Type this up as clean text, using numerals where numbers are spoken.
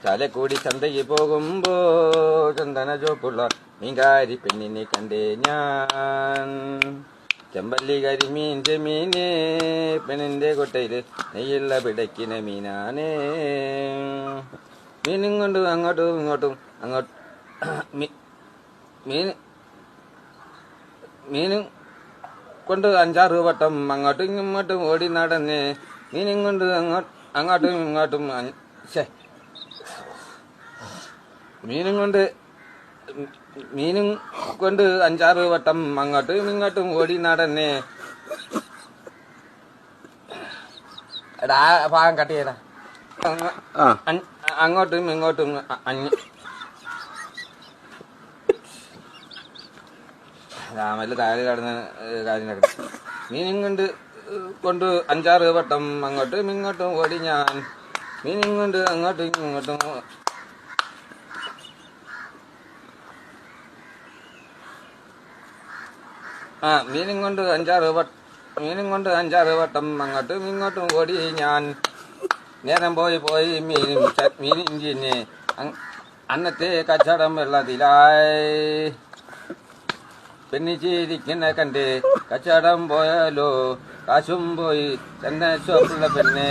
ചാലക്കുടി ചന്തയിൽ പോകുമ്പോ ചന്ദന ചോപ്പുള്ള മീൻകാരി പെണ്ണിനെ കണ്ടേ ഞാൻ. ചെമ്പല്ലി കരിമീൻ ചെമീന് പെണ്ണിന്റെ കൊട്ടയില് നെയ്യുള്ള പിടയ്ക്കുന്ന മീനാണ്. മീനും കൊണ്ട് അങ്ങോട്ടും ഇങ്ങോട്ടും മീനും കൊണ്ട് 5-6 വട്ടം അങ്ങോട്ടും ഇങ്ങോട്ടും ഓടി നടന്ന് മീനും കൊണ്ട് അങ്ങോട്ടും ഇങ്ങോട്ടും മീനും കൊണ്ട് 5-6 വട്ടം അങ്ങോട്ടും ഇങ്ങോട്ടും ഓടി നടന്നേ. എടാ ഭാഗം കട്ട് ചെയ്യടാ. അങ്ങോട്ടും ഇങ്ങോട്ടും രാമല് താഴെ കടന്ന കാര്യം. മീനും കൊണ്ട് 5-6 വട്ടം അങ്ങോട്ടും ഇങ്ങോട്ടും ഓടി ഞാൻ. മീനും കൊണ്ട് അങ്ങോട്ടും ഇങ്ങോട്ടും മീനും കൊണ്ട് 5-6 വട്ടം അങ്ങോട്ടും ഇങ്ങോട്ടും ഓടി ഞാൻ. നേരം പോയി മീനും ചിന്നെ അന്നത്തെ കച്ചവടം വെള്ളത്തിലായി. പെണ്ണിച്ചിരിക്കുന്ന കണ്ട് കച്ചവടം പോയാലോ കാശും പോയി ചെന്ന ഷോപ്പുള്ള പെണ്ണ്